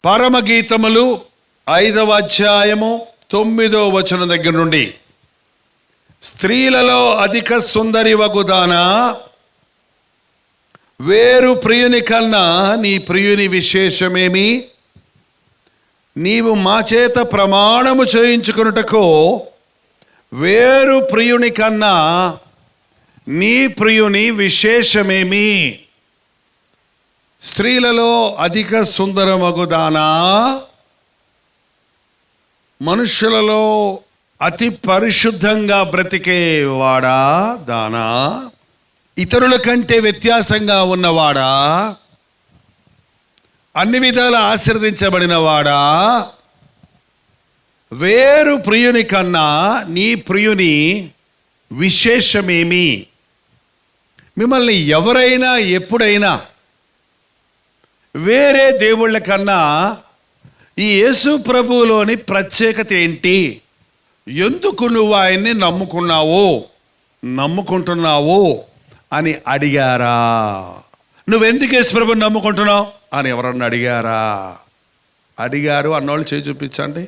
పరమగీతములు 5వ అధ్యాయము 9వ వచనం దగ్గర నుండి, స్త్రీలలో అధిక సుందరి వగుదానా, వేరు ప్రియుని కన్నా నీ ప్రియుని విశేషమేమి? నీవు మా చేత ప్రమాణము చేయించుకొనుటకు వేరు ప్రియుని కన్నా నీ ప్రియుని విశేషమేమి? స్త్రీలలో అధిక సుందరమగుదానా, మనుషులలో అతి పరిశుద్ధంగా బ్రతికేవాడా దానా, ఇతరుల కంటే వ్యత్యాసంగా ఉన్నవాడా, అన్ని విధాల ఆశీర్వదించబడినవాడా, వేరు ప్రియుని కన్నా నీ ప్రియుని విశేషమేమి? మిమ్మల్ని ఎవరైనా ఎప్పుడైనా వేరే దేవుళ్ళ కన్నా ఈ యేసు ప్రభువులోని ప్రత్యేకత ఏంటి, ఎందుకు నువ్వు ఆయన్ని నమ్ముకుంటున్నావు అని అడిగారా? నువ్వెందుకు యేసు ప్రభువుని నమ్ముకుంటున్నావు అని ఎవరన్నా అడిగారు అన్నోళ్ళు చేయి చూపించండి.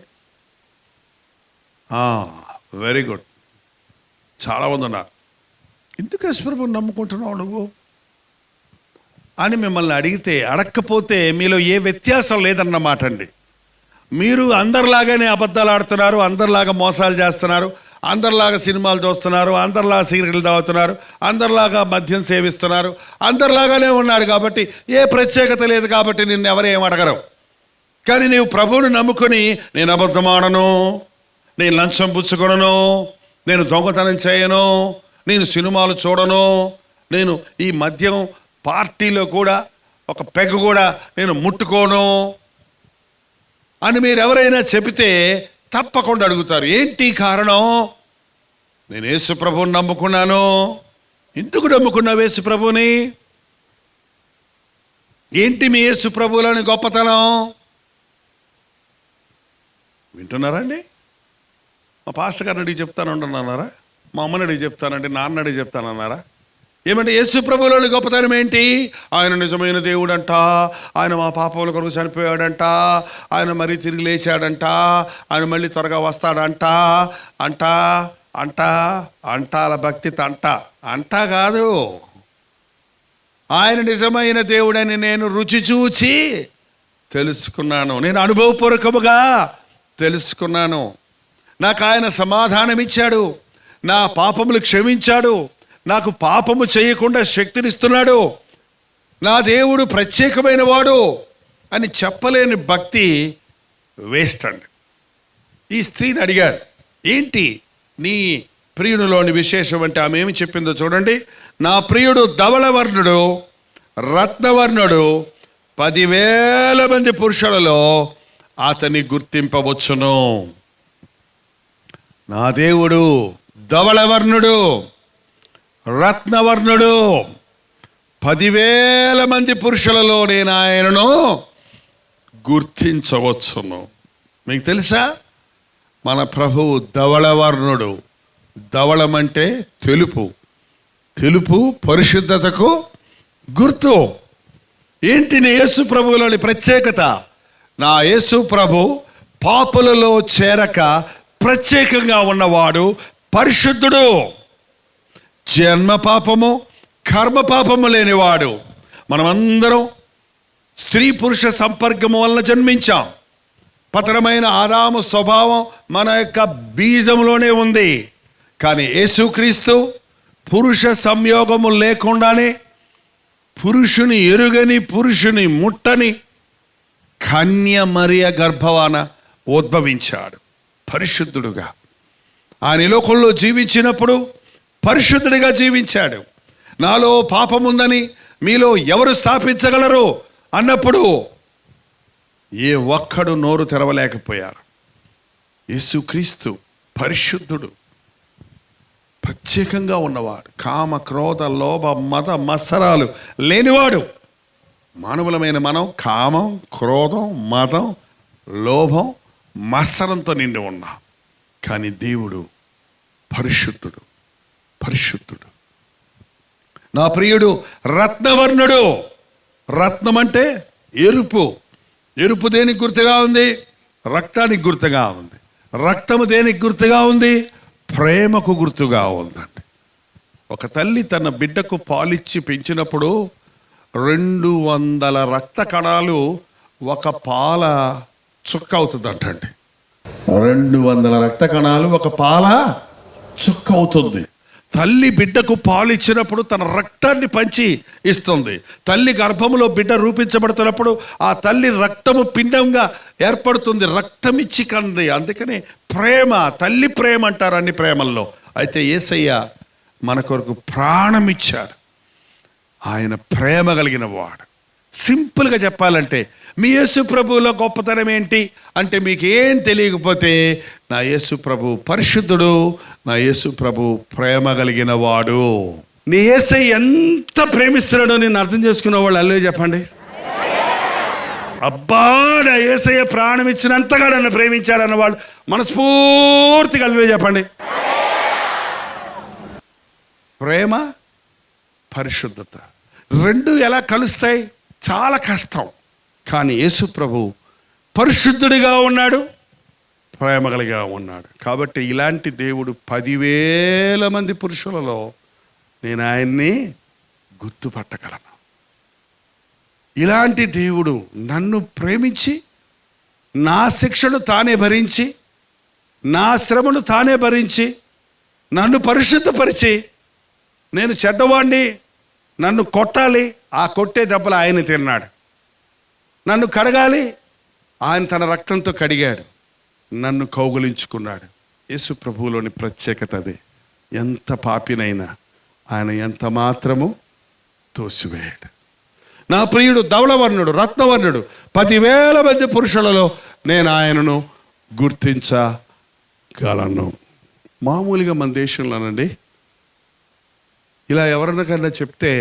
Very good. చాలామంది ఉన్నారు, ఎందుకు యేసు ప్రభువుని నమ్ముకుంటున్నావు నువ్వు అని మిమ్మల్ని అడగకపోతే మీలో ఏ వ్యత్యాసం లేదన్నమాట అండి. మీరు అందరిలాగానే అబద్ధాలు ఆడుతున్నారు, అందరిలాగా మోసాలు చేస్తున్నారు, అందరిలాగా సినిమాలు చూస్తున్నారు, అందరిలాగా సిగరెట్లు తాగుతున్నారు, అందరిలాగా మద్యం సేవిస్తున్నారు, అందరిలాగానే ఉన్నారు. కాబట్టి ఏ ప్రత్యేకత లేదు, కాబట్టి నిన్ను ఎవరేం అడగరు. కానీ నీవు ప్రభువుని నమ్ముకొని, నేను అబద్ధం ఆడను, నేను లంచం పుచ్చుకొనను, నేను దొంగతనం చేయను, నేను సినిమాలు చూడను, నేను ఈ మద్యం పార్టీలో కూడా ఒక పెగ్ కూడా నేను ముట్టుకోను అని మీరు ఎవరైనా చెబితే తప్పకుండా అడుగుతారు, ఏంటి కారణం? నేను యేసు ప్రభువుని నమ్ముకున్నాను. ఎందుకు నమ్ముకున్నావు యేసు ప్రభువుని? ఏంటి మీ యేసు ప్రభువులోని గొప్పతనం? వింటున్నారండి? మా పాస్టర్ గారిని అడిగి చెప్తానంటున్నారా? మా అమ్మని అడిగి చెప్తానండి, నాన్న అడిగి చెప్తానన్నారా? ఏమంటే యేసు ప్రభువులోని గొప్పతనం ఏంటి? ఆయన నిజమైన దేవుడంట, ఆయన మా పాపముల కొరకు చనిపోయాడంట, ఆయన మరీ తిరిగి లేచాడంట, ఆయన మళ్ళీ త్వరగా వస్తాడంట అంటాల భక్తి అంట కాదు. ఆయన నిజమైన దేవుడని నేను రుచి చూచి తెలుసుకున్నాను, నేను అనుభవపూర్వకముగా తెలుసుకున్నాను. నాకు ఆయన సమాధానం ఇచ్చాడు, నా పాపములు క్షమించాడు, నాకు పాపము చేయకుండా శక్తినిస్తున్నాడు, నా దేవుడు ప్రత్యేకమైన వాడు అని చెప్పలేని భక్తి వేస్ట్ అండి. ఈ స్త్రీని అడిగారు, ఏంటి నీ ప్రియునిలోని విశేషం అంటే ఆమె ఏమి చెప్పిందో చూడండి. నా ప్రియుడు ధవళవర్ణుడు, రత్నవర్ణుడు, 10,000 మంది పురుషులలో అతని గుర్తింపవచ్చును. నా దేవుడు ధవళవర్ణుడు, రత్నవర్ణుడు, 10,000 మంది పురుషులలో నేను ఆయనను గుర్తించవచ్చును. మీకు తెలుసా, మన ప్రభువు ధవళవర్ణుడు. ధవళం అంటే తెలుపు, తెలుపు పరిశుద్ధతకు గుర్తు. ఏంటి నీ యేసు ప్రభువులోని ప్రత్యేకత? నా యేసు ప్రభు పాపులలో చేరక ప్రత్యేకంగా ఉన్నవాడు, పరిశుద్ధుడు, జన్మ పాపము కర్మ పాపము లేనివాడు. మనమందరం స్త్రీ పురుష సంపర్కము వలన జన్మించాం. పతనమైన ఆదాము స్వభావం మన యొక్క బీజంలోనే ఉంది. కానీ యేసుక్రీస్తు పురుష సంయోగము లేకుండానే పురుషుని ఎరుగని, పురుషుని ముట్టని కన్య మరియ గర్భవాన ఉద్భవించాడు పరిశుద్ధుడుగా. ఆయన లోకంలో జీవించినప్పుడు పరిశుద్ధుడిగా జీవించాడు. నాలో పాపముందని మీలో ఎవరు స్థాపించగలరు అన్నప్పుడు ఏ ఒక్కడు నోరు తెరవలేకపోయారు. యేసుక్రీస్తు పరిశుద్ధుడు, ప్రత్యేకంగా ఉన్నవాడు, కామ క్రోధ లోభ మద మత్సరాలు లేనివాడు. మానవులమైన మనం కామం, క్రోధం, మదం, లోభం, మత్సరంతో నిండి ఉన్నాం. కానీ దేవుడు పరిశుద్ధుడు. నా ప్రియుడు రత్నవర్ణుడు. రత్నం అంటే ఎరుపు, ఎరుపు దేనికి గుర్తుగా ఉంది? రక్తానికి గుర్తుగా ఉంది. రక్తము దేనికి గుర్తుగా ఉంది? ప్రేమకు గుర్తుగా ఉందండి. ఒక తల్లి తన బిడ్డకు పాలిచ్చి పెంచినప్పుడు 200 రక్త కణాలు ఒక పాల చుక్క అవుతుందంటండి. 200 రక్త కణాలు ఒక పాల చుక్క అవుతుంది. తల్లి బిడ్డకు పాలు ఇచ్చినప్పుడు తన రక్తాన్ని పంచి ఇస్తుంది. తల్లి గర్భములో బిడ్డ రూపించబడుతున్నప్పుడు ఆ తల్లి రక్తము పిండంగా ఏర్పడుతుంది, రక్తం ఇచ్చి కంది. అందుకని ప్రేమ, తల్లి ప్రేమ అంటారు అన్ని ప్రేమల్లో. అయితే యేసయ్య మన కొరకు ప్రాణం ఇచ్చాడు. ఆయన ప్రేమ కలిగిన వాడు. సింపుల్గా చెప్పాలంటే మీ యేసు ప్రభువులో గొప్పతనం ఏంటి అంటే, మీకు ఏం తెలియకపోతే నా యేసు ప్రభు పరిశుద్ధుడు, నా యేసు ప్రభు ప్రేమ కలిగిన వాడు. నీ యేసయ్య ఎంత ప్రేమిస్తున్నాడో నేను అర్థం చేసుకున్న వాళ్ళు అల్లే చెప్పండి. అబ్బా, నా యేసయ్య ప్రాణం ఇచ్చినంతగా నన్ను ప్రేమించాడన్న వాళ్ళు మనస్ఫూర్తిగా అల్లే చెప్పండి. ప్రేమ, పరిశుద్ధత రెండు ఎలా కలుస్తాయి? చాలా కష్టం. కానీ యేసు ప్రభు పరిశుద్ధుడిగా ఉన్నాడు, ప్రేమ కలిగా ఉన్నాడు. కాబట్టి ఇలాంటి దేవుడు 10,000 మంది పురుషులలో నేను ఆయన్ని గుర్తుపట్టగలను. ఇలాంటి దేవుడు నన్ను ప్రేమించి నా శిక్షను తానే భరించి, నా శ్రమను తానే భరించి, నన్ను పరిశుద్ధపరిచి, నేను చెడ్డవాణ్ణి, నన్ను కొట్టాలి, ఆ కొట్టే దెబ్బలు ఆయన తిన్నాడు. నన్ను కడగాలి, ఆయన తన రక్తంతో కడిగాడు. నన్ను కౌగులించుకున్నాడు. యేసు ప్రభువులోని ప్రత్యేకత అదే. ఎంత పాపినైనా ఆయన ఎంత మాత్రము తోసివేయడు. నా ప్రియుడు ధవళవర్ణుడు, రత్నవర్ణుడు, 10,000 మంది పురుషులలో నేను ఆయనను గుర్తించగలను. మామూలుగా మన దేశంలోనండి ఇలా ఎవరికన్నా చెప్తే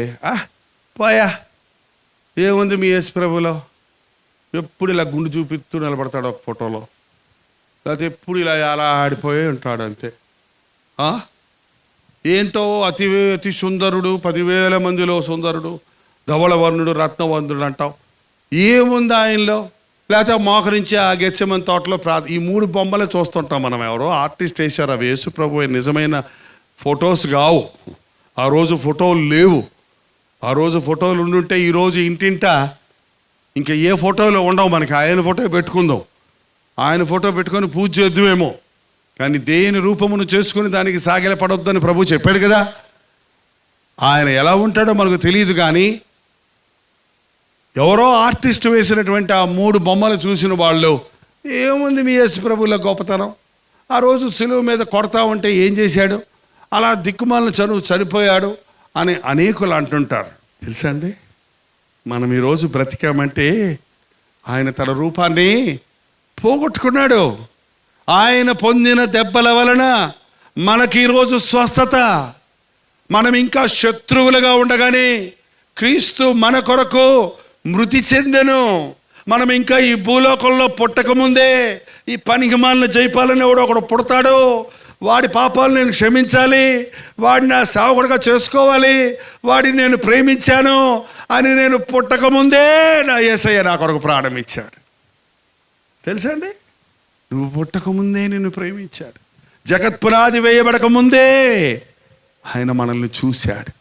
పోయా ఏముంది మీ యేసు ప్రభులో, ఎప్పుడు ఇలా గుండు చూపిస్తూ నిలబడతాడు ఒక ఫోటోలో, లేకపోతే ఎప్పుడు ఇలా అలా ఆడిపోయి ఉంటాడు అంతే. ఏంటో అతి సుందరుడు, 10,000 మందిలో సుందరుడు, ధవళవర్ణుడు, రత్నవర్ణుడు అంటావు. ఏముంది ఆయనలో? లేకపోతే మోకరించి ఆ గెత్సెమని తోటలో ఈ 3 బొమ్మలే చూస్తుంటాం మనం. ఎవరో ఆర్టిస్ట్ వేశారు. అవి యేసు ప్రభు నిజమైన ఫొటోస్ కావు. ఆ రోజు ఫోటోలు లేవు. ఆ రోజు ఫోటోలు ఉండుంటే ఈరోజు ఇంటింట ఇంకా ఏ ఫోటోలు ఉండవు మనకి. ఆయన ఫోటో పెట్టుకుందాం, ఆయన ఫోటో పెట్టుకొని పూజ చేద్దామేమో. కానీ దేని రూపమును చేసుకుని దానికి సాగిల పడొద్దని ప్రభు చెప్పాడు కదా. ఆయన ఎలా ఉంటాడో మనకు తెలియదు. కానీ ఎవరో ఆర్టిస్ట్ వేసినటువంటి ఆ 3 బొమ్మలు చూసిన వాళ్ళు ఏముంది మీ యేసు ప్రభువుల గొప్పతనం? ఆ రోజు సిలువ మీద కొడతా ఉంటే ఏం చేశాడు? అలా దిక్కుమాలను చనిపోయాడు అని అనేకులు అంటుంటారు. తెలుసా అండి, మనం ఈరోజు బ్రతికామంటే ఆయన తన రూపాన్ని పోగొట్టుకున్నాడు. ఆయన పొందిన దెబ్బల వలన మనకి ఈరోజు స్వస్థత. మనం ఇంకా శత్రువులుగా ఉండగానే క్రీస్తు మన కొరకు మృతి చెందెను. మనం ఇంకా ఈ భూలోకంలో పుట్టకముందే ఈ పనికిమాలిన జైపాలని ఒకడు పుడతాడు. వాడి పాపాలు నేను క్షమించాలి, వాడిని నా సేవకుడిగా చేసుకోవాలి, వాడిని నేను ప్రేమించాను అని నేను పుట్టకముందే నా యేసయ్య నా కొరకు ప్రాణం ఇచ్చాడు. తెలుసా అండి, నువ్వు పుట్టకముందే నిన్ను ప్రేమించాడు. జగత్పునాది వేయబడక ముందే ఆయన మనల్ని చూశాడు.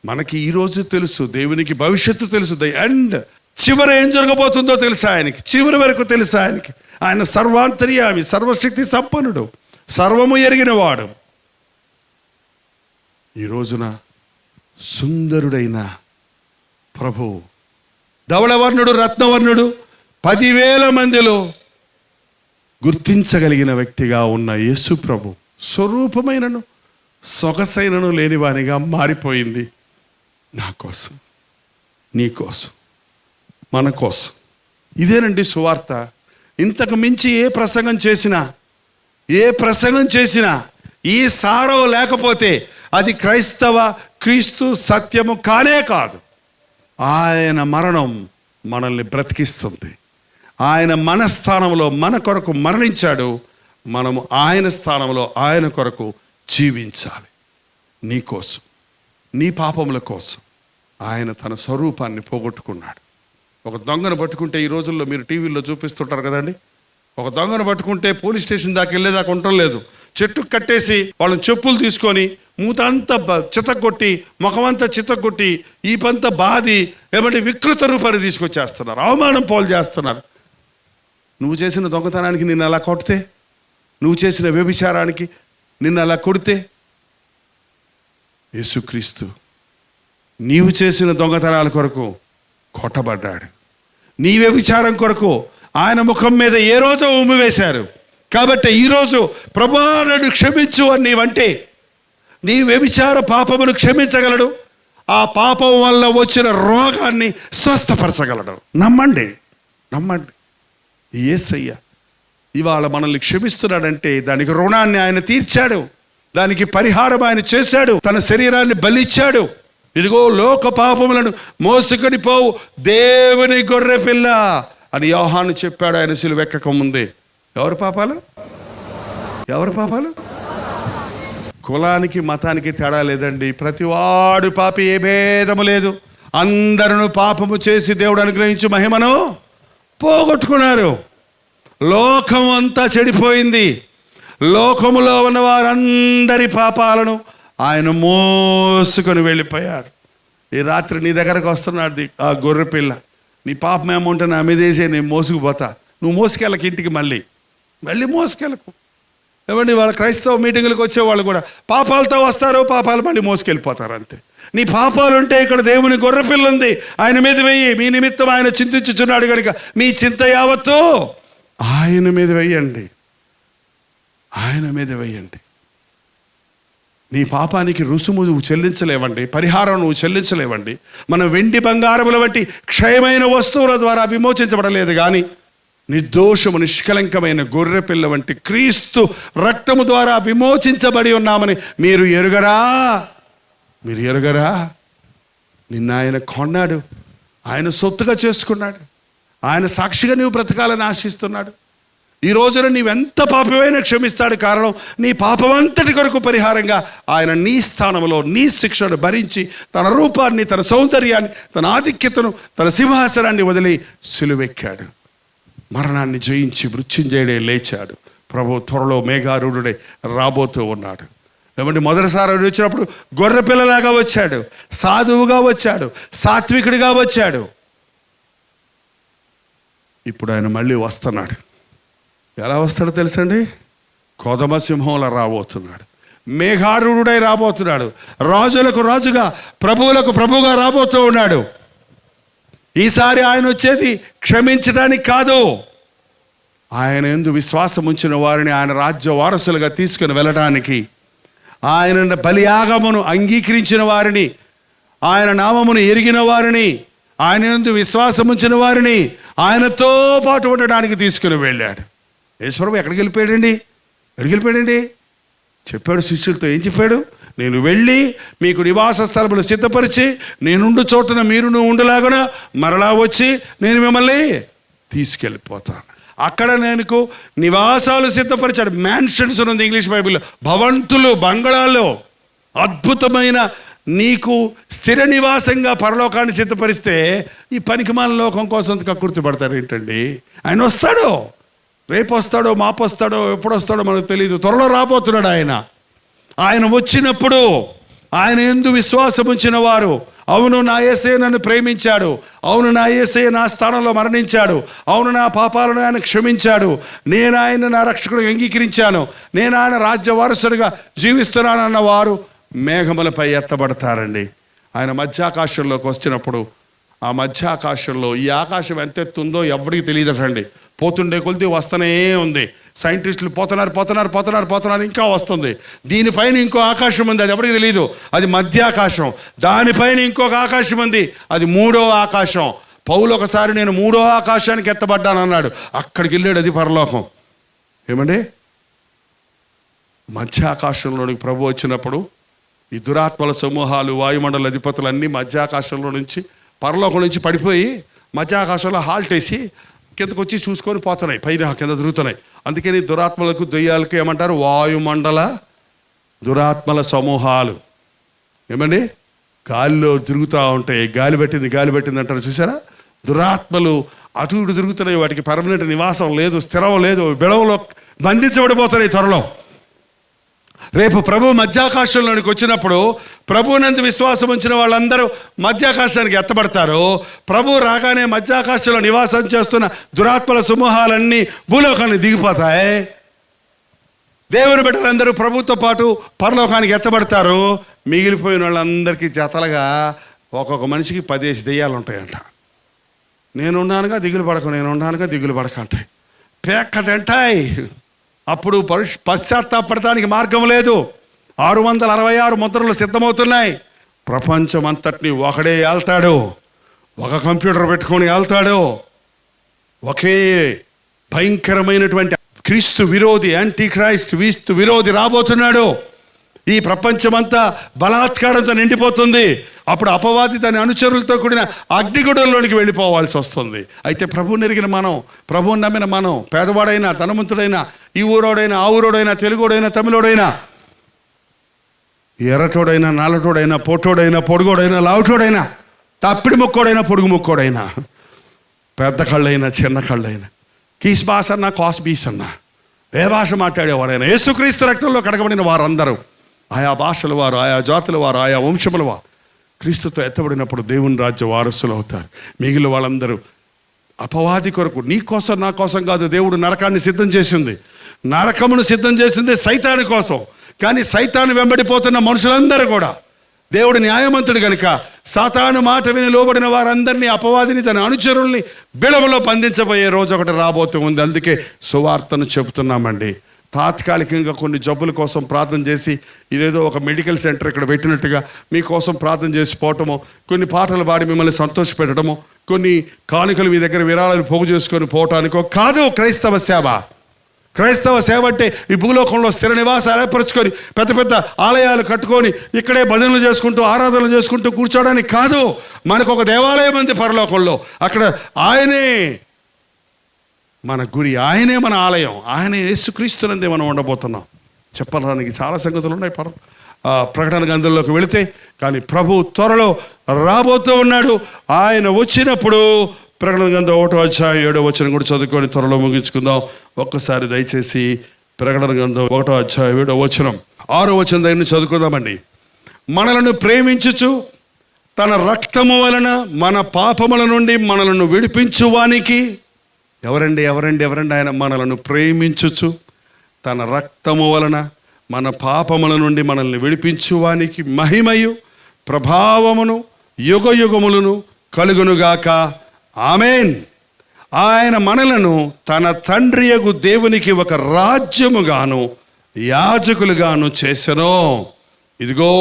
మనకి ఈరోజు తెలుసు, దేవునికి భవిష్యత్తు తెలుసు. ద ఎండ్, చివరి ఏం జరగబోతుందో తెలుసా ఆయనకి. చివరి వరకు తెలుసా ఆయనకి. ఆయన సర్వాంతర్యామి, సర్వశక్తి సంపన్నుడు, సర్వము ఎరిగినవాడు. ఈ రోజున సుందరుడైన ప్రభు, ధవళవర్ణుడు, రత్నవర్ణుడు, 10,000 మందిలో గుర్తించగలిగిన వ్యక్తిగా ఉన్న యేసు ప్రభు స్వరూపమైనను సొగసైనను లేనివానిగా మారిపోయింది. నా కోసం, నీ కోసం, మన కోసం. ఇదేనండి సువార్త. ఇంతకు మించి ఏ ప్రసంగం చేసినా ఈ సారం లేకపోతే అది క్రీస్తు సత్యము కానే కాదు. ఆయన మరణం మనల్ని బ్రతికిస్తుంది. ఆయన మన స్థానంలో మన కొరకు మరణించాడు. మనము ఆయన స్థానంలో ఆయన కొరకు జీవించాలి. నీ కోసం, నీ పాపముల కోసం ఆయన తన స్వరూపాన్ని పోగొట్టుకున్నాడు. ఒక దొంగను పట్టుకుంటే ఈ రోజుల్లో మీరు టీవీల్లో చూపిస్తుంటారు కదండి, ఒక దొంగను పట్టుకుంటే పోలీస్ స్టేషన్ దాకా వెళ్ళేదాకా ఉండటం లేదు. చెట్టుకు కట్టేసి వాళ్ళని చెప్పులు తీసుకొని మూతంతా చితగొట్టి, ముఖమంతా చితగొట్టి, ఈ పంత బాది ఏమంటే వికృత రూపాన్ని తీసుకొచ్చేస్తున్నారు, అవమానం పాలు చేస్తున్నారు. నువ్వు చేసిన దొంగతనానికి నిన్ను అలా కొడితే, నువ్వు చేసిన వ్యభిచారానికి నిన్ను అలా కొడితే, యేసుక్రీస్తు నీవు చేసిన దొంగతనాల కొరకు కొట్టబడ్డాడు. నీ వ్యభిచారం కొరకు ఆయన ముఖం మీద ఏ రోజో ఉమ్మి వేశారు. కాబట్టి ఈరోజు ప్రభువా నన్ను క్షమించు అని నీవంటే నీ వ్యభిచార పాపమును క్షమించగలడు. ఆ పాపం వల్ల వచ్చిన రోగాన్ని స్వస్థపరచగలడు. నమ్మండి, నమ్మండి. యేసయ్య ఇవాళ మనల్ని క్షమిస్తున్నాడంటే దానికి రుణాన్ని ఆయన తీర్చాడు, దానికి పరిహారం ఆయన చేశాడు, తన శరీరాన్ని బలిచ్చాడు. ఇదిగో లోక పాపములను మోసుకొని పోవు దేవుని గొర్రె పిల్ల అని యోహాను చెప్పాడు ఆయన సిలువెక్కక ముందే. ఎవరి పాపాలు? ఎవరి పాపాలు? కులానికి మతానికి తేడా లేదండి. ప్రతివాడు పాపి, ఏ భేదము లేదు. అందరూ పాపము చేసి దేవుడు అనుగ్రహించు మహిమను పోగొట్టుకున్నారు. లోకం అంతా చెడిపోయింది. లోకములో ఉన్న వారందరి పాపాలను ఆయన మోసుకొని వెళ్ళిపోయాడు. ఈ రాత్రి నీ దగ్గరకు వస్తున్నాడు ఆ గొర్రె పిల్ల. నీ పాపం ఏమంటే నా మీద వేసే, నేను మోసుకుపోతా. నువ్వు మోసుకెళ్ళకు ఇంటికి, మళ్ళీ మోసుకెళ్ళకు. ఏమండి, వాళ్ళ క్రైస్తవ మీటింగులకు వచ్చేవాళ్ళు కూడా పాపాలతో వస్తారు, పాపాలు మళ్ళీ మోసుకెళ్ళిపోతారు అంతే. నీ పాపాలు ఉంటే ఇక్కడ దేవుని గొర్రెపిల్ల ఉంది, ఆయన మీద వెయ్యి. మీ నిమిత్తం ఆయన చింతించుచున్నాడు కనుక మీ చింత యావత్తు ఆయన మీద వెయ్యండి, ఆయన మీద వెయ్యండి. నీ పాపానికి రుసుము నువ్వు చెల్లించలేవండి, పరిహారం నువ్వు చెల్లించలేవండి. మన వెండి బంగారముల వంటి క్షయమైన వస్తువుల ద్వారా విమోచించబడలేదు, కానీ నిర్దోషము నిష్కలంకమైన గొర్రెపిల్ల వంటి క్రీస్తు రక్తము ద్వారా విమోచించబడి ఉన్నామని మీరు ఎరుగరా? మీరు ఎరుగరా? నిన్న ఆయన కొన్నాడు, ఆయన సొత్తుగా చేసుకున్నాడు, ఆయన సాక్షిగా నువ్వు బ్రతకాలని ఆశిస్తున్నాడు. ఈ రోజున నీవెంత పాపమైనా క్షమిస్తాడు. కారణం, నీ పాపమంతటి కొరకు పరిహారంగా ఆయన నీ స్థానంలో నీ శిక్షను భరించి తన రూపాన్ని, తన సౌందర్యాన్ని, తన ఆధిక్యతను, తన సింహాసనాన్ని వదిలి సిలువెక్కాడు. మరణాన్ని జయించి మృత్యుంజయుడే లేచాడు. ప్రభు త్వరలో మేఘారూఢుడై రాబోతూ ఉన్నాడు. ఏమంటే మొదటిసారి వచ్చినప్పుడు గొర్రె పిల్లలాగా వచ్చాడు, సాధువుగా వచ్చాడు, సాత్వికుడిగా వచ్చాడు. ఇప్పుడు ఆయన మళ్ళీ వస్తున్నాడు. ఎలా వస్తాడో తెలుసండి? కొదమ సింహంలా రాబోతున్నాడు, మేఘారూఢుడై రాబోతున్నాడు, రాజులకు రాజుగా, ప్రభువులకు ప్రభువుగా రాబోతూ ఉన్నాడు. ఈసారి ఆయన వచ్చేది క్షమించడానికి కాదు, ఆయన యందు విశ్వాసం ఉంచిన వారిని ఆయన రాజ్య వారసులుగా తీసుకుని వెళ్ళడానికి, ఆయన బలియాగమును అంగీకరించిన వారిని, ఆయన నామమును ఎరిగిన వారిని, ఆయన యందు విశ్వాసం ఉంచిన వారిని ఆయనతో పాటు ఉండడానికి తీసుకుని వెళ్ళాడు. యేసుప్రభు ఎక్కడికి వెళ్ళిపోయాడండి? ఎక్కడికి వెళ్ళిపోయాడండి? చెప్పాడు శిష్యులతో. ఏం చెప్పాడు? నేను వెళ్ళి మీకు నివాస స్థలములు సిద్ధపరిచి నేనుండు చోటున మీరును ఉండులాగున మరలా వచ్చి నేను మిమ్మల్ని తీసుకెళ్ళిపోతాను. అక్కడ నేను నివాసాలు సిద్ధపరిచాడు. మ్యాన్షన్స్ ఉంది ఇంగ్లీష్ బైబిల్లో, భవంతులు, బంగళాల్లో. అద్భుతమైన నీకు స్థిర నివాసంగా పరలోకాన్ని సిద్ధపరిస్తే ఈ పనికిమాల లోకం కోసం కక్కుర్తి పడతారు ఏంటండి? ఆయన వస్తాడు, రేపు వస్తాడో మాపు వస్తాడో ఎప్పుడు వస్తాడో మనకు తెలియదు. త్వరలో రాబోతున్నాడు ఆయన. ఆయన వచ్చినప్పుడు ఆయన యందు విశ్వాసం ఉంచిన వారు, అవును నా యేసయ్య నన్ను ప్రేమించాడు, అవును నా యేసయ్య నా స్థానంలో మరణించాడు, అవును నా పాపాలను ఆయన క్షమించాడు, నేను ఆయన నా రక్షకుడిగా అంగీకరించాను, నేను ఆయన రాజ్య వారసుడిగా జీవిస్తున్నానన్న వారు మేఘములపై ఎత్తబడతారండి. ఆయన మధ్యాకాశంలోకి వచ్చినప్పుడు, ఆ మధ్యాకాశంలో ఈ ఆకాశం ఎంత ఎత్తుందో ఎవరికి తెలియదటండి. పోతుండే కొలిది వస్తూనే ఉంది. సైంటిస్టులు పోతున్నారు, ఇంకా వస్తుంది. దీనిపైన ఇంకో ఆకాశం ఉంది, అది ఎవరికి తెలియదు, అది మధ్యాకాశం. దానిపైన ఇంకొక ఆకాశం ఉంది, అది మూడో ఆకాశం. పౌలు ఒకసారి నేను మూడో ఆకాశానికి ఎత్తబడ్డాను అన్నాడు. అక్కడికి వెళ్ళాడు, అది పరలోకం. ఏమండి, మధ్యాకాశంలోనికి ప్రభు వచ్చినప్పుడు ఈ దురాత్మల సమూహాలు, వాయుమండల అధిపతులు అన్నీ మధ్యాకాశంలో నుంచి, పరలోకం నుంచి పడిపోయి మధ్యాకాశంలో హాల్ట్ వేసి కిందకు వచ్చి చూసుకొని పోతున్నాయి, పైన కింద తిరుగుతున్నాయి. అందుకని దురాత్మలకు, దెయ్యాలకు ఏమంటారు? వాయుమండల దురాత్మల సమూహాలు. ఏమండి, గాలిలో తిరుగుతూ ఉంటాయి. గాలి పెట్టింది అంటారు చూసారా? దురాత్మలు అటు ఇటు తిరుగుతున్నాయి, వాటికి పర్మనెంట్ నివాసం లేదు, స్థిరం లేదు, బిడవలో బంధించబడిపోతున్నాయి త్వరలో. రేపు ప్రభు మధ్యాకాశంలోనికి వచ్చినప్పుడు ప్రభువునందు విశ్వాసం ఉంచిన వాళ్ళందరూ మధ్యాకాశానికి ఎత్తబడతారు. ప్రభు రాగానే మధ్యాకాశంలో నివాసం చేస్తున్న దురాత్మల సమూహాలన్నీ భూలోకానికి దిగిపోతాయి. దేవుని బిడ్డలందరూ ప్రభుతో పాటు పరలోకానికి ఎత్తబడతారు. మిగిలిపోయిన వాళ్ళందరికీ జతలుగా ఒక్కొక్క మనిషికి 10 దెయ్యాలు ఉంటాయంట. నేనున్నానుగా దిగులు పడక, నేనున్నానుగా దిగులు పడక అంటాయి. పేక్క తింటాయి. అప్పుడు పశ్చాత్తాపడటానికి మార్గం లేదు. 666 ముద్రలు సిద్ధమవుతున్నాయి. ప్రపంచం అంతటిని ఒకడే ఏళ్తాడు, ఒక కంప్యూటర్ పెట్టుకొని ఏళ్తాడు. ఒకే భయంకరమైనటువంటి క్రీస్తు విరోధి, యాంటీ క్రైస్ట్ క్రీస్తు విరోధి రాబోతున్నాడు. ఈ ప్రపంచమంతా బలాత్కారంతో నిండిపోతుంది. అప్పుడు అపవాది దాని అనుచరులతో కూడిన అగ్నిగుడంలోనికి వెళ్ళిపోవాల్సి వస్తుంది. అయితే ప్రభువుని ఎరిగిన మనం, ప్రభువుని నమ్మిన మనం, పేదవాడైనా ధనవంతుడైనా, ఈ ఊరోడైనా ఆ ఊరోడైనా, తెలుగోడైనా తమిళోడైనా, ఎర్రటోడైనా నల్లటోడైనా, పొట్టోడైనా పొడుగోడైనా లావుటోడైనా, తప్పిడి ముక్కోడైనా పొడుగు ముక్కోడైనా, పెద్ద కళ్ళైనా చిన్న కళ్ళైనా, కీస్ భాష అన్నా కాస్ బీస్ అన్నా, ఏ భాష మాట్లాడేవాడైనా యేసుక్రీస్తు రక్తంలో కడగబడిన వారందరూ, ఆయా భాషల వారు, ఆయా జాతుల వారు, ఆయా వంశముల వారు క్రీస్తుతో ఎత్తబడినప్పుడు దేవుని రాజ్య వారసులు అవుతారు. మిగిలిన వాళ్ళందరూ అపవాది కొరకు, నీ కోసం నా కోసం కాదు. దేవుడు నరకాన్ని సిద్ధం చేసింది, నరకమును సిద్ధం చేసింది సైతాను కోసం. కానీ సైతాను వెంబడిపోతున్న మనుషులందరూ కూడా, దేవుడు న్యాయమంతుడు కనుక సాతాను మాట విని లోబడిన వారందరినీ, అపవాదిని, తన అనుచరుల్ని బిడవలో బంధించబోయే రోజు ఒకటి రాబోతూ ఉంది. అందుకే సువార్తను చెబుతున్నామండి. తాత్కాలికంగా కొన్ని జబ్బుల కోసం ప్రార్థన చేసి, ఇదేదో ఒక మెడికల్ సెంటర్ ఇక్కడ పెట్టినట్టుగా మీకోసం ప్రార్థన చేసి పోవటము, కొన్ని పాటలు పాడి మిమ్మల్ని సంతోషపెట్టడము, కొన్ని కానుకలు మీ దగ్గర విరాళాలు పోగు చేసుకొని పోవటానికో కాదు క్రైస్తవ సేవ. క్రైస్తవ సేవ అంటే ఈ భూలోకంలో స్థిర నివాసాలు ఏర్పరచుకొని పెద్ద పెద్ద ఆలయాలు కట్టుకొని ఇక్కడే భజనలు చేసుకుంటూ ఆరాధనలు చేసుకుంటూ కూర్చోడానికి కాదు. మనకు ఒక దేవాలయం ఉంది పరలోకంలో, అక్కడ ఆయనే మన గురి, ఆయనే మన ఆలయం, ఆయనే యేసుక్రీస్తునందే మనం ఉండబోతున్నాం. చెప్పడానికి చాలా సంగతులు ఉన్నాయి ప్రకటన గ్రంథంలోకి వెళితే. కానీ ప్రభు త్వరలో రాబోతూ ఉన్నాడు. ఆయన వచ్చినప్పుడు ప్రకటన గ్రంథం 1వ అధ్యాయం 7వ వచనం కూడా చదువుకొని త్వరలో ముగించుకుందాం. ఒక్కసారి దయచేసి ప్రకటన గ్రంథం 1వ అధ్యాయం 7వ వచనం 6వ వచనం దగ్గర చదువుకుందామండి. మనలను ప్రేమించుచు తన రక్తము వలన మన పాపముల నుండి మనలను విడిపించువానికి, ఎవరండి ఆయన? మనలను ప్రేమించుచు తన రక్తము వలన మన పాపముల నుండి మనల్ని విడిపించువానికి మహిమయు ప్రభావమును యుగయుగములను కలుగునుగాక. ఆమేన్. ఆయన మనలను తన తండ్రియగు దేవునికి ఒక రాజ్యముగాను యాజకులుగాను చేసెను. ఇదిగో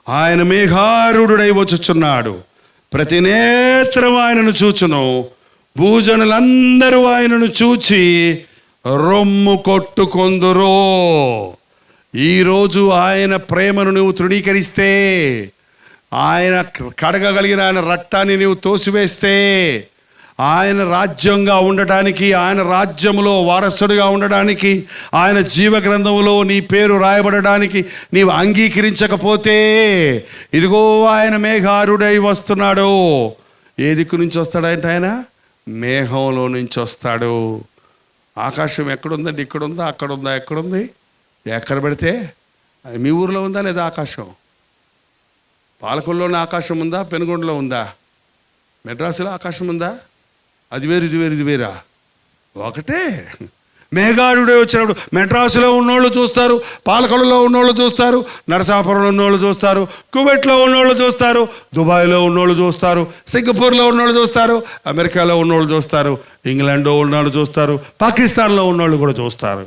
ఆయన మేఘారూఢుడై వచ్చుచున్నాడు. ప్రతి నేత్రం ఆయనను చూచును. భూజనులందరూ ఆయనను చూచి రొమ్ము కొట్టుకొందురో. ఈరోజు ఆయన ప్రేమను నువ్వు తృణీకరిస్తే, ఆయన కడగగలిగిన ఆయన రక్తాన్ని నీవు తోసివేస్తే, ఆయన రాజ్యంగా ఉండటానికి, ఆయన రాజ్యములో వారసుడిగా ఉండడానికి, ఆయన జీవగ్రంథములో నీ పేరు రాయబడడానికి నీవు అంగీకరించకపోతే, ఇదిగో ఆయన మేఘారుడై వస్తున్నాడు. ఏ దిక్కు నుంచి వస్తాడంటే ఆయన మేఘంలో నుంచి వస్తాడు. ఆకాశం ఎక్కడుందండి? ఇక్కడుందా, అక్కడుందా, ఎక్కడుంది? ఎక్కడ పెడితే మీ ఊరిలో ఉందా లేదా ఆకాశం? పాలకొల్లోనే ఆకాశం ఉందా, పెనుగొండలో ఉందా, మెడ్రాసులో ఆకాశం ఉందా? అది వేరు ఇది వేరు, ఇది వేరా? ఒకటే. మేఘారుడే వచ్చినప్పుడు మెడ్రాసులో ఉన్నోళ్ళు చూస్తారు, పాలకొల్లులో ఉన్నోళ్ళు చూస్తారు, నరసాపురంలో ఉన్నోళ్ళు చూస్తారు, కువైట్లో ఉన్నోళ్ళు చూస్తారు, దుబాయ్లో ఉన్నోళ్ళు చూస్తారు, సింగపూర్లో ఉన్నోళ్ళు చూస్తారు, అమెరికాలో ఉన్నోళ్ళు చూస్తారు, ఇంగ్లాండ్లో ఉన్నోళ్ళు చూస్తారు, పాకిస్తాన్లో ఉన్నోళ్ళు కూడా చూస్తారు.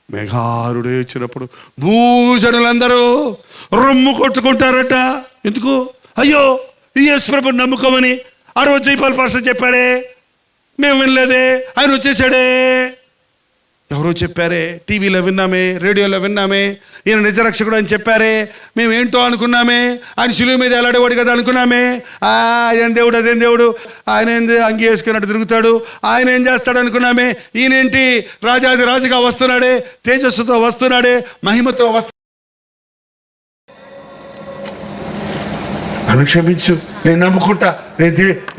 మేఘారుడే వచ్చినప్పుడు భూజనులందరూ రొమ్ము కొట్టుకుంటారట. ఎందుకు? అయ్యో ఈ యేసు ప్రభుని నమ్ముకోమని ఆ రోజు జైపాల్ పాస్టర్ చెప్పాడే, మేము వినలేదే, ఆయన వచ్చేసాడే. ఎవరో చెప్పారే, టీవీలో విన్నామే, రేడియోలో విన్నామే, ఈయన నిజరక్షకుడు అని చెప్పారే, మేము ఏంటో అనుకున్నామే, ఆయన శిలువ మీద ఎలాడేవాడు కదా అనుకున్నామే. అదేం దేవుడు, అదేం దేవుడు, ఆయన ఏంది అంగి వేసుకున్నట్టు తిరుగుతాడు, ఆయన ఏం చేస్తాడు అనుకున్నామే. ఈయనేంటి రాజాది రాజుగా వస్తున్నాడే, తేజస్సుతో వస్తున్నాడే, మహిమతో నన్ను క్షమించు, నేను నమ్ముకుంటా,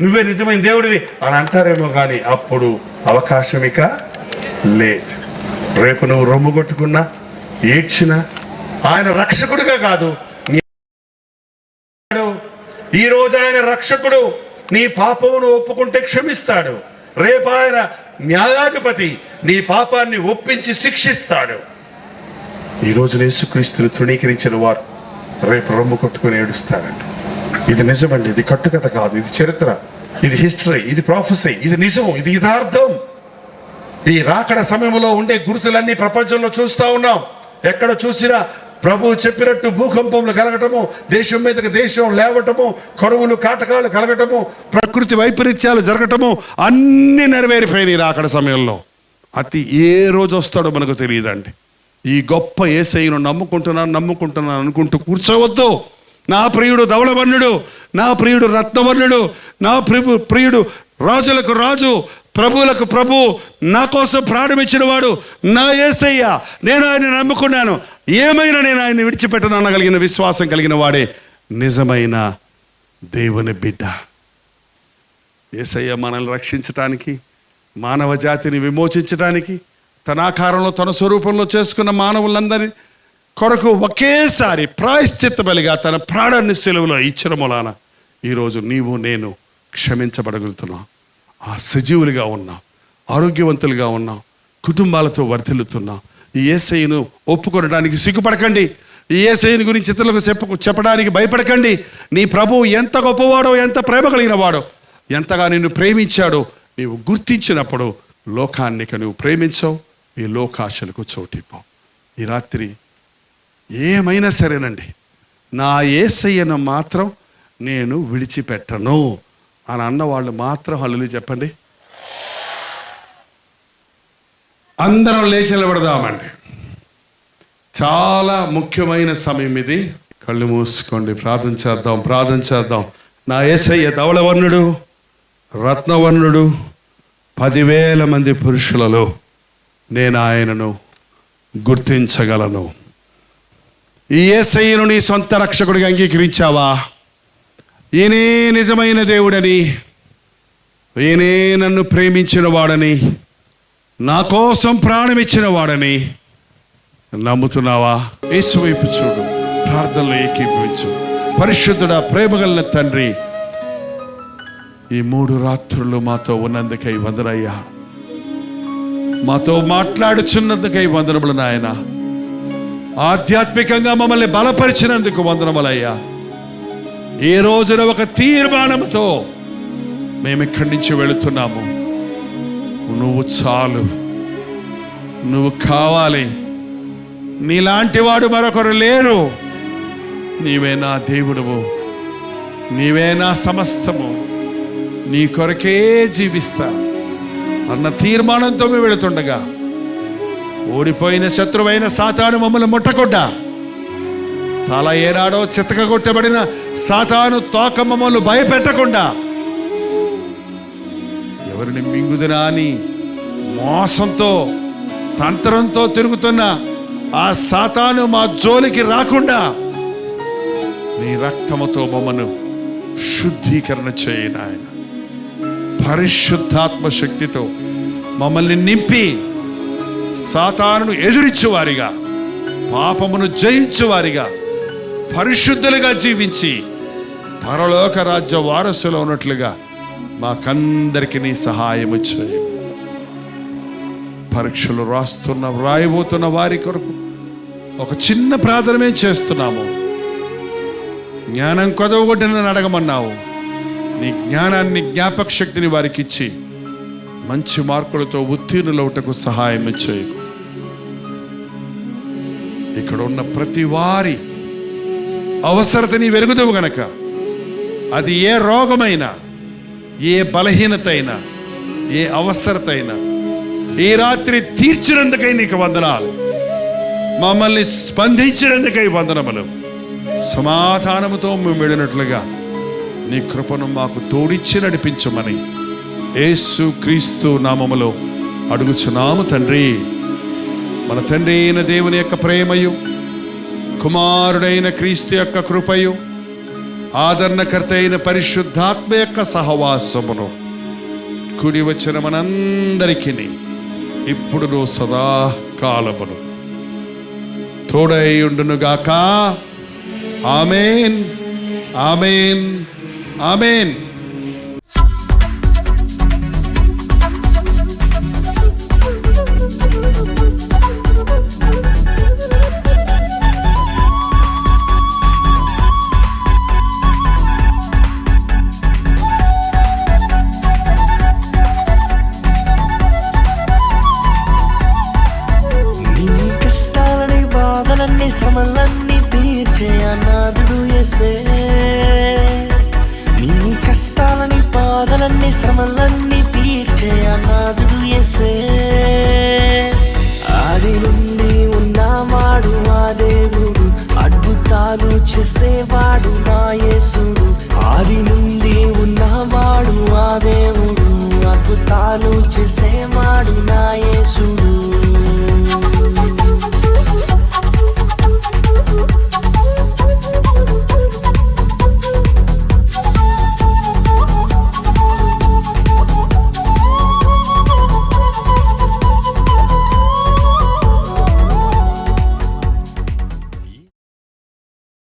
నువ్వే నిజమైన దేవుడివి అని అంటారేమో, కానీ అప్పుడు అవకాశం ఇక లేదు. రేపు నువ్వు రొమ్ము కొట్టుకున్నా, ఏడ్చినా, ఆయన రక్షకుడిగా కాదు, ఈరోజు ఆయన రక్షకుడు. నీ పాపమును ఒప్పుకుంటే క్షమిస్తాడు. రేపు ఆయన న్యాయాధిపతి, నీ పాపాన్ని ఒప్పించి శిక్షిస్తాడు. ఈరోజు యేసుక్రీస్తును తృణీకరించిన వారు రేపు రొమ్ము కొట్టుకుని ఏడుస్తారండి. ఇది నిజమండి, ఇది కట్టుకథ కాదు, ఇది చరిత్ర, ఇది హిస్టరీ, ఇది ప్రాఫెసీ, ఇది నిజం, ఇది యథార్థం. ఈ రాకడ సమయంలో ఉండే గుర్తులన్నీ ప్రపంచంలో చూస్తూ ఉన్నాం. ఎక్కడ చూసినా ప్రభువు చెప్పినట్టు భూకంపములు కలగటము, దేశం మీదకి దేశం లేవటము, కరువులు కాటకాలు కలగటము, ప్రకృతి వైపరీత్యాలు జరగటము అన్నీ నెరవేరిపోయినాయి రాకడ సమయంలో. ఏ రోజు వస్తాడో మనకు తెలియదండి. ఈ గొప్ప యేసయ్యను నమ్ముకుంటున్నాను అనుకుంటూ కూర్చోవద్దు. నా ప్రియుడు ధవళవర్ణుడు, నా ప్రియుడు రత్నవర్ణుడు, నా ప్రియుడు రాజులకు రాజు, ప్రభువులకు ప్రభు, నా కోసం ప్రాణమిచ్చిన వాడు నా యేసయ్య. నేను ఆయన నమ్ముకున్నాను, ఏమైనా నేను ఆయన విడిచిపెట్టను అనగలిగిన విశ్వాసం కలిగిన వాడే నిజమైన దేవుని బిడ్డ. యేసయ్య మనల్ని రక్షించటానికి, మానవ జాతిని విమోచించడానికి, తన ఆకారంలో తన స్వరూపంలో చేసుకున్న మానవులందరి కొరకు ఒకేసారి ప్రాయశ్చిత్త బలిగా తన ప్రాణాన్ని సెలవులో ఇచ్చిన మూలాన ఈరోజు నీవు నేను క్షమించబడగలుగుతున్నాం. ఆ సజీవులుగా ఉన్నాం, ఆరోగ్యవంతులుగా ఉన్నాం, కుటుంబాలతో వర్ధిల్లుతున్నాం. ఈ యేసయ్యను ఒప్పుకొనడానికి సిగ్గుపడకండి. ఈ యేసయ్యని గురించి ఇతరులకు చెప్పడానికి భయపడకండి. నీ ప్రభువు ఎంత గొప్పవాడో, ఎంత ప్రేమ కలిగిన వాడో, ఎంతగా నిన్ను ప్రేమించాడో నీవు గుర్తించినప్పుడు లోకాన్ని నువ్వు ప్రేమించవు, ఈ లోకాశలకు చోటిపోవు. ఈ రాత్రి ఏమైనా సరేనండి, నా యేసయ్యను మాత్రం నేను విడిచిపెట్టను అని అన్నవాళ్ళు మాత్రం హల్లెలూయా చెప్పండి. అందరం లేచి నిలబడదామండి. చాలా ముఖ్యమైన సమయం ఇది. కళ్ళు మూసుకోండి, ప్రార్థన చేద్దాం. నా యేసయ్య ధవళవర్ణుడు, రత్నవర్ణుడు, 10,000 మంది పురుషులలో నేను ఆయనను గుర్తించగలను. ఈ యేసయ్యను నీ సొంత రక్షకుడిగా అంగీకరించావా? ఈయనే నిజమైన దేవుడని, ఈయనే నన్ను ప్రేమించిన వాడని, నా కోసం ప్రాణం ఇచ్చిన వాడని నమ్ముతున్నావా? యేసు వైపు చూడు, ప్రార్థనలో ఏకీభవించు. పరిశుద్ధుడా, ప్రేమగల తండ్రి, ఈ 3 రాత్రులు మాతో ఉన్నందుకై వందనయ్యా. మాతో మాట్లాడుచున్నందుకై వందనములు నాయన. ఆధ్యాత్మికంగా మమ్మల్ని బలపరిచినందుకు వందనములయ్యా. ఈ రోజున ఒక తీర్మానంతో మేము ఇక్కడి నుంచి వెళుతున్నాము. నువ్వు చాలు, నువ్వు కావాలి, నీలాంటి వాడు మరొకరు లేరు. నీవే నా దేవుడవు, నీవే నా సమస్తము, నీ కొరకే జీవిస్తా అన్న తీర్మానంతో మేము వెళుతుండగా ఓడిపోయిన శత్రువైన సాతాను మమ్మల్ని ముట్టకుండా, తల ఏనాడో చితకగొట్టబడిన సాతాను తోక మమ్మల్ని భయపెట్టకుండా, ఎవరిని మింగుదునా అని మోసంతో తంత్రంతో తిరుగుతున్న ఆ సాతాను మా జోలికి రాకుండా నీ రక్తముతో మమ్మను శుద్ధీకరణ చేయను ఆయన. పరిశుద్ధాత్మ శక్తితో మమ్మల్ని నింపి సాతానును ఎదురించువారిగా, పాపమును జయించువారిగా, పరిశుద్ధులుగా జీవించి పరలోక రాజ్య వారసులో ఉన్నట్లుగా మాకందరికి నీ సహాయము చేయి. పరీక్షలు రాయబోతున్న వారి కొరకు ఒక చిన్న ప్రార్థనమే చేస్తున్నాము. జ్ఞానం కొదవగొట్టనని అడగమన్నావు. నీ జ్ఞానాన్ని, జ్ఞాపక శక్తిని వారికి ఇచ్చి మంచి మార్కులతో ఉత్తీర్ణులవుటకు సహాయం చేయి. ఇక్కడ ఉన్న ప్రతి వారి అవసరతని వెలుగుదవు గనక, అది ఏ రోగమైనా, ఏ బలహీనత అయినా, ఏ అవసరత అయినా ఈ రాత్రి తీర్చినందుకై నీకు వందనాలు. మమ్మల్ని స్పందించినందుకై వందనములు. సమాధానముతో మేము వెళ్ళినట్లుగా నీ కృపను మాకు తోడిచ్చి నడిపించమని యేసు క్రీస్తు నామములో అడుగుచున్నాము తండ్రి. మన తండ్రి అయిన దేవుని యొక్క ప్రేమయు, కుమారుడైన క్రీస్తు యొక్క కృపయు, ఆదరణకర్త అయిన పరిశుద్ధాత్మ యొక్క సహవాసమును కూడి వచ్చిన మనందరికీ ఇప్పుడును సదాకాలమును తోడై ఉండునుగాక. ఆమేన్, ఆమేన్, ఆమేన్. శ్రమలన్నీ తీర్చే అనాథుడు యేసే. నీ కష్టాలని బాధలన్నీ శ్రమలన్నీ తీర్చే అనాథుడు యేసే. ఆది నుండి ఉన్నవాడు ఆ దేవుడు, అద్భుతాలు చేసేవాడు నా యేసుడు. ఆది నుండి